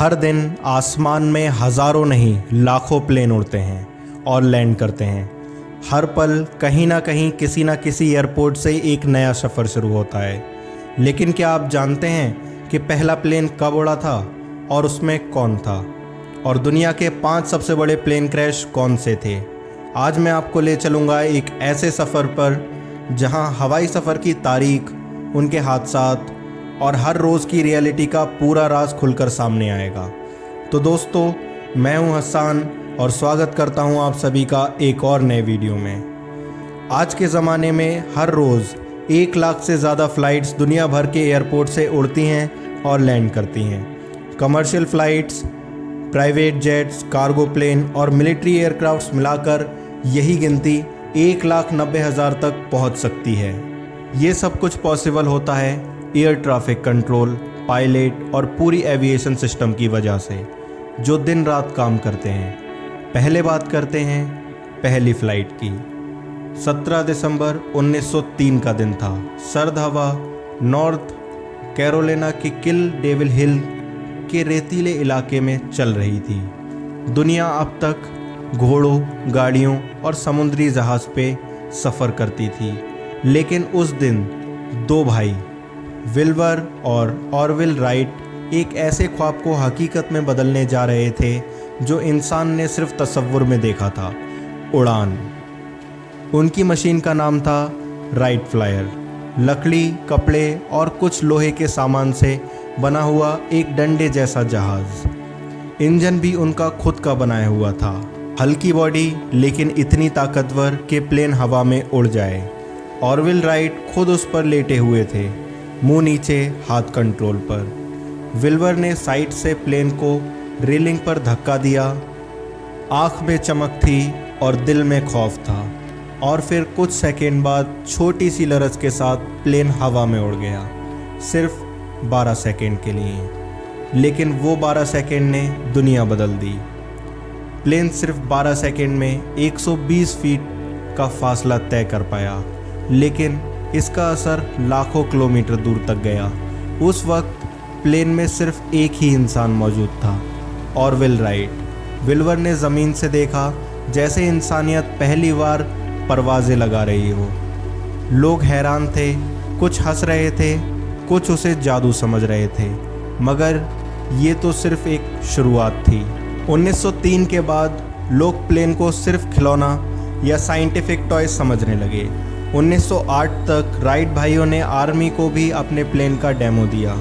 हर दिन आसमान में हज़ारों नहीं लाखों प्लेन उड़ते हैं और लैंड करते हैं। हर पल कहीं ना कहीं किसी न किसी एयरपोर्ट से एक नया सफ़र शुरू होता है। लेकिन क्या आप जानते हैं कि पहला प्लेन कब उड़ा था और उसमें कौन था, और दुनिया के 5 सबसे बड़े प्लेन क्रैश कौन से थे? आज मैं आपको ले चलूँगा एक ऐसे सफ़र पर जहां हवाई सफ़र की तारीख, उनके हादसात और हर रोज़ की रियलिटी का पूरा राज खुलकर सामने आएगा। तो दोस्तों, मैं हूं हसन और स्वागत करता हूं आप सभी का एक और नए वीडियो में। आज के ज़माने में हर रोज़ 1 लाख से ज़्यादा फ़्लाइट्स दुनिया भर के एयरपोर्ट से उड़ती हैं और लैंड करती हैं। Commercial flights, private jets, cargo plane और मिलिट्री एयरक्राफ्ट्स मिलाकर यही गिनती 1,90,000 तक पहुंच सकती है। ये सब कुछ पॉसिबल होता है एयर ट्रैफिक कंट्रोल, पायलट और पूरी एविएशन सिस्टम की वजह से, जो दिन रात काम करते हैं। पहले बात करते हैं पहली फ़्लाइट की। 17 दिसंबर 1903 का दिन था। सर्द हवा नॉर्थ कैरोलिना के किल डेविल हिल के रेतीले इलाके में चल रही थी। दुनिया अब तक घोड़ों, गाड़ियों और समुद्री जहाज़ पे सफ़र करती थी, लेकिन उस दिन 2 भाई विल्बर और ऑरविल राइट एक ऐसे ख्वाब को हकीकत में बदलने जा रहे थे जो इंसान ने सिर्फ तसव्वुर में देखा था, उड़ान। उनकी मशीन का नाम था राइट फ्लायर। लकड़ी, कपड़े और कुछ लोहे के सामान से बना हुआ एक डंडे जैसा जहाज़। इंजन भी उनका खुद का बनाया हुआ था। हल्की बॉडी लेकिन इतनी ताकतवर कि प्लेन हवा में उड़ जाए। ऑरविल राइट खुद उस पर लेटे हुए थे, मुंह नीचे, हाथ कंट्रोल पर। विल्बर ने साइड से प्लेन को रेलिंग पर धक्का दिया। आँख में चमक थी और दिल में खौफ था, और फिर कुछ सेकंड बाद छोटी सी लरज के साथ प्लेन हवा में उड़ गया, सिर्फ 12 सेकंड के लिए। लेकिन वो 12 सेकंड ने दुनिया बदल दी। प्लेन सिर्फ 12 सेकंड में 120 फीट का फासला तय कर पाया, लेकिन इसका असर लाखों किलोमीटर दूर तक गया। उस वक्त प्लेन में सिर्फ एक ही इंसान मौजूद था, ऑरविल राइट। विल्बर ने ज़मीन से देखा जैसे इंसानियत पहली बार परवाज़ें लगा रही हो। लोग हैरान थे, कुछ हंस रहे थे, कुछ उसे जादू समझ रहे थे, मगर ये तो सिर्फ एक शुरुआत थी। 1903 के बाद लोग प्लेन को सिर्फ खिलौना या साइंटिफिक टॉय समझने लगे। 1908 तक राइट भाइयों ने आर्मी को भी अपने प्लेन का डेमो दिया।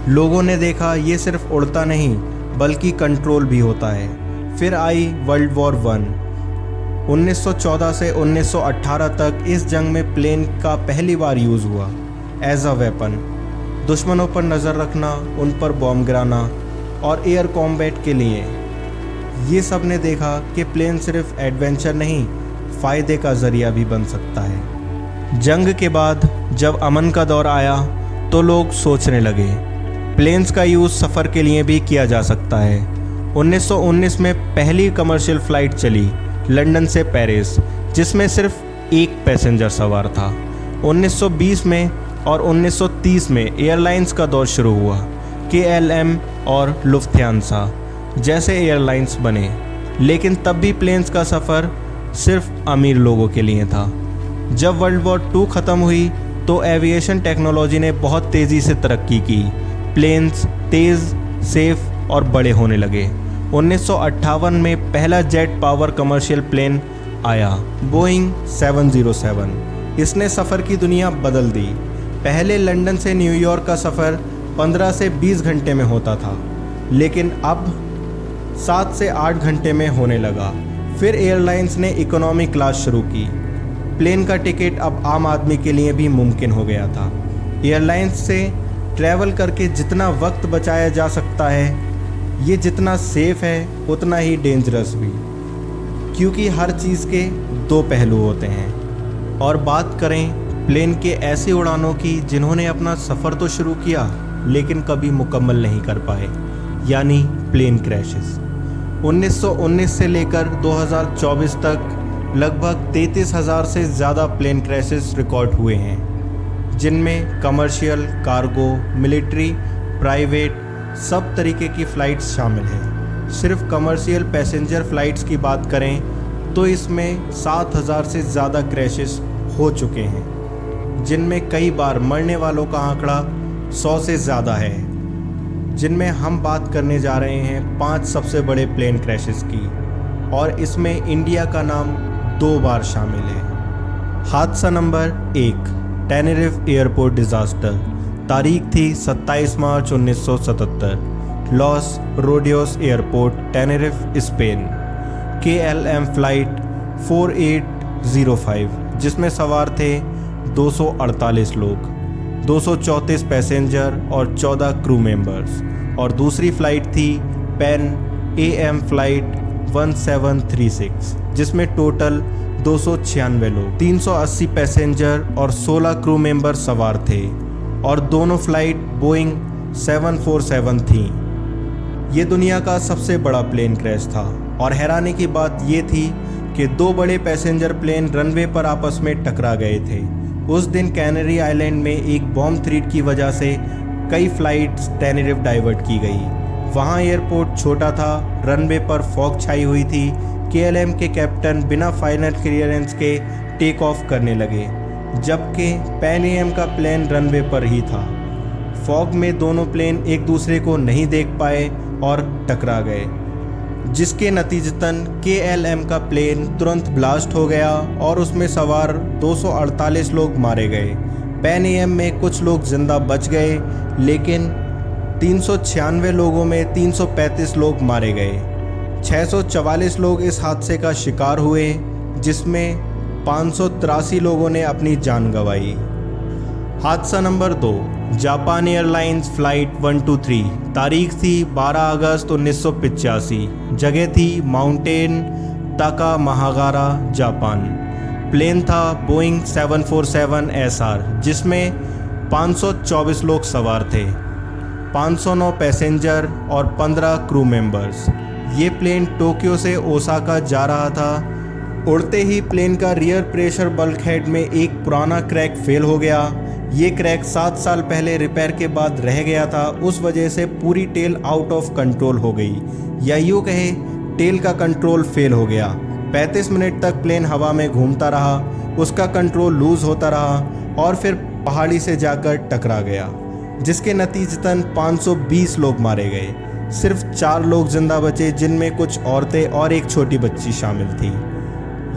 लोगों ने देखा ये सिर्फ उड़ता नहीं बल्कि कंट्रोल भी होता है। फिर आई वर्ल्ड वॉर 1। 1914 से 1918 तक इस जंग में प्लेन का पहली बार यूज़ हुआ एज अ वेपन। दुश्मनों पर नज़र रखना, उन पर बॉम्ब गिराना और एयर कॉम्बैट के लिए। ये सब ने देखा कि प्लेन सिर्फ एडवेंचर नहीं, फ़ायदे का ज़रिया भी बन सकता है। जंग के बाद जब अमन का दौर आया तो लोग सोचने लगे प्लेन्स का यूज़ सफ़र के लिए भी किया जा सकता है। 1919 में पहली कमर्शियल फ़्लाइट चली लंदन से पेरिस, जिसमें सिर्फ एक पैसेंजर सवार था। 1920 में और 1930 में एयरलाइंस का दौर शुरू हुआ। KLM और लुफ्थांसा जैसे एयरलाइंस बने, लेकिन तब भी प्लेन्स का सफ़र सिर्फ अमीर लोगों के लिए था। जब वर्ल्ड वॉर 2 ख़त्म हुई तो एविएशन टेक्नोलॉजी ने बहुत तेज़ी से तरक्की की। प्लेन्स तेज़, सेफ और बड़े होने लगे। 1958 में पहला जेट पावर कमर्शियल प्लेन आया, बोइंग 707। इसने सफ़र की दुनिया बदल दी। पहले लंदन से न्यूयॉर्क का सफ़र 15 से 20 घंटे में होता था, लेकिन अब 7 से 8 घंटे में होने लगा। फिर एयरलाइंस ने इकोनॉमी क्लास शुरू की। प्लेन का टिकट अब आम आदमी के लिए भी मुमकिन हो गया था। एयरलाइंस से ट्रैवल करके जितना वक्त बचाया जा सकता है, ये जितना सेफ़ है उतना ही डेंजरस भी, क्योंकि हर चीज़ के 2 पहलू होते हैं। और बात करें प्लेन के ऐसे उड़ानों की जिन्होंने अपना सफ़र तो शुरू किया लेकिन कभी मुकम्मल नहीं कर पाए, यानी प्लेन क्रैशेस। 1919 से लेकर 2024 तक लगभग 33,000 से ज़्यादा प्लेन क्रैशेस रिकॉर्ड हुए हैं, जिनमें कमर्शियल, कार्गो, मिलिट्री, प्राइवेट, सब तरीके की फ़्लाइट्स शामिल हैं। सिर्फ कमर्शियल पैसेंजर फ़्लाइट्स की बात करें तो इसमें 7,000 से ज़्यादा क्रैशेस हो चुके हैं, जिनमें कई बार मरने वालों का आंकड़ा 100 से ज़्यादा है। जिनमें हम बात करने जा रहे हैं 5 सबसे बड़े प्लेन क्रैशेस की, और इसमें इंडिया का नाम 2 बार शामिल है। हादसा नंबर 1, टेनेरिफ एयरपोर्ट डिज़ास्टर। तारीख थी 27 March 1977। Los Rodeos airport, Tenerife, Spain. KLM flight 4805 जिसमें सवार थे 248 लोग, 234 पैसेंजर और 14 क्रू मेंबर्स। और दूसरी फ़्लाइट थी पैन AM फ़्लाइट 1736 जिसमें टोटल 296 लोग, 380 पैसेंजर और 16 क्रू मेंबर सवार थे, और दोनों फ्लाइट बोइंग 747 थी। ये दुनिया का सबसे बड़ा प्लेन क्रैश था, और हैरानी की बात ये थी कि 2 बड़े पैसेंजर प्लेन रनवे पर आपस में टकरा गए थे। उस दिन कैनरी आइलैंड में एक बॉम्ब थ्रेट की वजह से कई फ्लाइट्स टेनेरिफ डाइवर्ट की गई। वहाँ एयरपोर्ट छोटा था, रनवे पर फॉग छाई हुई थी। KLM के कैप्टन बिना फाइनल क्लियरेंस के टेक ऑफ करने लगे, जबकि पैन AM का प्लेन रनवे पर ही था। फॉग में दोनों प्लेन एक दूसरे को नहीं देख पाए और टकरा गए, जिसके नतीजतन KLM का प्लेन तुरंत ब्लास्ट हो गया और उसमें सवार 248 लोग मारे गए। पैन AM में कुछ लोग जिंदा बच गए, लेकिन 396 लोगों में 335 लोग मारे गए। 644 लोग इस हादसे का शिकार हुए, जिसमें 583 लोगों ने अपनी जान गंवाई। हादसा नंबर 2, जापान एयरलाइंस फ़्लाइट 123। तारीख थी 12 अगस्त 1985। जगह थी माउंटेन ताकामाहागारा, जापान। प्लेन था बोइंग 747 SR जिसमें 524 लोग सवार थे, 509 पैसेंजर और 15 क्रू मेंबर्स। ये प्लेन टोक्यो से ओसाका जा रहा था। उड़ते ही प्लेन का रियर प्रेशर बल्कहेड में एक पुराना क्रैक फेल हो गया। ये क्रैक 7 साल पहले रिपेयर के बाद रह गया था, उस वजह से पूरी टेल आउट ऑफ कंट्रोल हो गई, या यूँ कहे टेल का कंट्रोल फेल हो गया। 35 मिनट तक प्लेन हवा में घूमता रहा, उसका कंट्रोल लूज़ होता रहा और फिर पहाड़ी से जाकर टकरा गया, जिसके नतीजतन 520 लोग मारे गए। सिर्फ 4 लोग जिंदा बचे, जिनमें कुछ औरतें और एक छोटी बच्ची शामिल थी।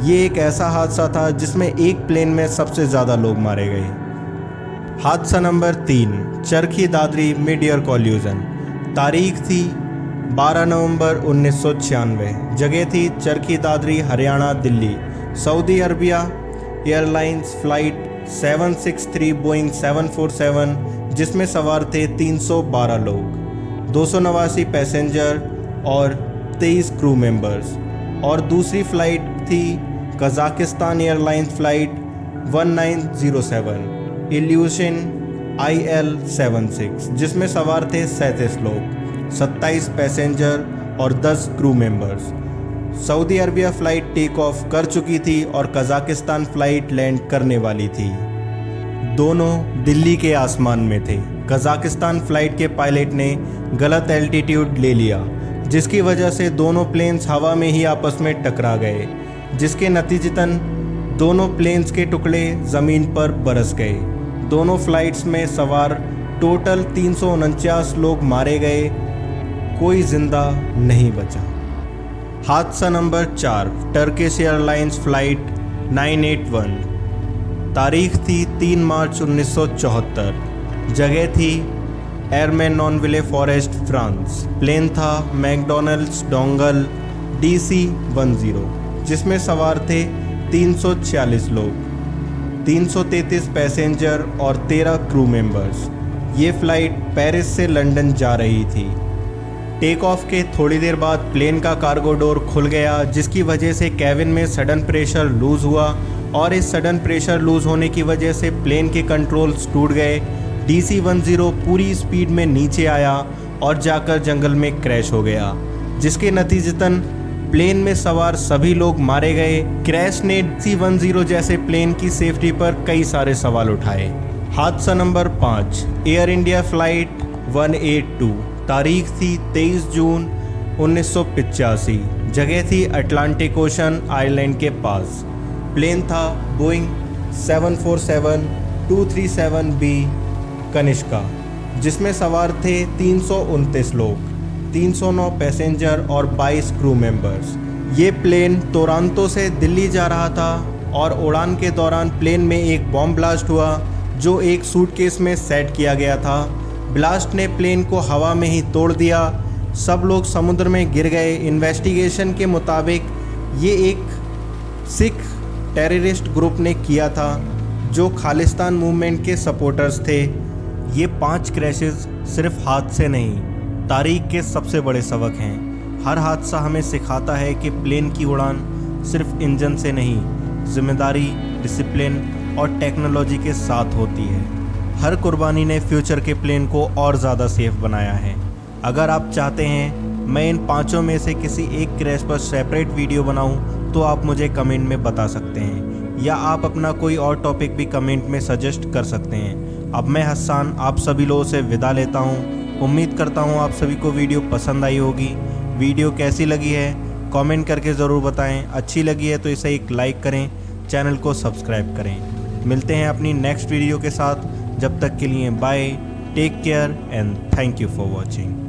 ये एक ऐसा हादसा था जिसमें एक प्लेन में सबसे ज़्यादा लोग मारे गए। हादसा number 3, Charkhi Dadri mid year collision. तारीख थी 12 नवंबर 1996। जगह थी Charkhi Dadri, Haryana, Delhi. Saudi Arabia airlines flight 763 Boeing 747 जिसमें सवार थे 312 लोग, 289 पैसेंजर और 23 क्रू मेंबर्स। और दूसरी फ़्लाइट थी Kazakhstan airlines flight 1907 evolution IL76 जिसमें सवार थे 37 लोग, 27 पैसेंजर और 10 crew members. Saudi Arabia flight take off कर चुकी थी और कज़ाकिस्तान फ़्लाइट लैंड करने वाली थी। दोनों दिल्ली के आसमान में थे। कज़ाकिस्तान फ़्लाइट के पायलट ने गलत एल्टीट्यूड ले लिया, जिसकी वजह से दोनों प्लेन्स हवा में ही आपस में टकरा गए, जिसके नतीजतन दोनों प्लेन्स के टुकड़े ज़मीन पर बरस गए। दोनों फ्लाइट्स में सवार टोटल 349 लोग मारे गए, कोई जिंदा नहीं बचा। हादसा नंबर 4, टर्किश एयरलाइंस फ़्लाइट 981। तारीख थी 3 मार्च 1974। जगह थी एरमेनॉनविले फॉरेस्ट, फ्रांस। प्लेन था मैकडॉनल्ड्स डोंगल DC-10 जिसमें सवार थे 346 लोग, 333 पैसेंजर और 13 क्रू मेंबर्स। ये फ़्लाइट पेरिस से लंदन जा रही थी। टेक ऑफ के थोड़ी देर बाद प्लेन का कार्गो डोर खुल गया, जिसकी वजह से केबिन में सडन प्रेशर लूज़ हुआ और इस सडन प्रेशर लूज़ होने की वजह से प्लेन के कंट्रोल्स टूट गए। DC-10 पूरी स्पीड में नीचे आया और जाकर जंगल में क्रैश हो गया, जिसके नतीजतन प्लेन में सवार सभी लोग मारे गए। क्रैश ने DC-10 जैसे प्लेन की सेफ्टी पर कई सारे सवाल उठाए। हादसा नंबर 5, एयर इंडिया फ़्लाइट 182। तारीख थी 23 जून 1985। जगह थी अटलांटिक ओशन आयरलैंड के पास। प्लेन था बोइंग 747-237B कनिष्का, जिसमें सवार थे 329 लोग, 309 पैसेंजर और 22 क्रू मेंबर्स। ये प्लेन टोरंटो से दिल्ली जा रहा था और उड़ान के दौरान प्लेन में एक बॉम्ब ब्लास्ट हुआ जो एक सूटकेस में सेट किया गया था। ब्लास्ट ने प्लेन को हवा में ही तोड़ दिया। सब लोग समुद्र में गिर गए। इन्वेस्टिगेशन के मुताबिक ये एक सिख टेररिस्ट ग्रुप ने किया था जो खालिस्तान मूवमेंट के सपोर्टर्स थे। ये 5 क्रैशेस सिर्फ हादसे नहीं, तारीख के सबसे बड़े सबक हैं। हर हादसा हमें सिखाता है कि प्लेन की उड़ान सिर्फ इंजन से नहीं, जिम्मेदारी, डिसिप्लिन और टेक्नोलॉजी के साथ होती है। हर कुर्बानी ने फ्यूचर के प्लेन को और ज़्यादा सेफ बनाया है। अगर आप चाहते हैं मैं इन 5 में से किसी एक क्रैश पर सेपरेट वीडियो बनाऊं, तो आप मुझे कमेंट में बता सकते हैं, या आप अपना कोई और टॉपिक भी कमेंट में सजेस्ट कर सकते हैं। अब मैं हसन आप सभी लोगों से विदा लेता हूं। उम्मीद करता हूं आप सभी को वीडियो पसंद आई होगी। वीडियो कैसी लगी है कमेंट करके ज़रूर बताएं। अच्छी लगी है तो इसे एक लाइक करें, चैनल को सब्सक्राइब करें। मिलते हैं अपनी नेक्स्ट वीडियो के साथ। जब तक के लिए bye, take care and thank you for watching.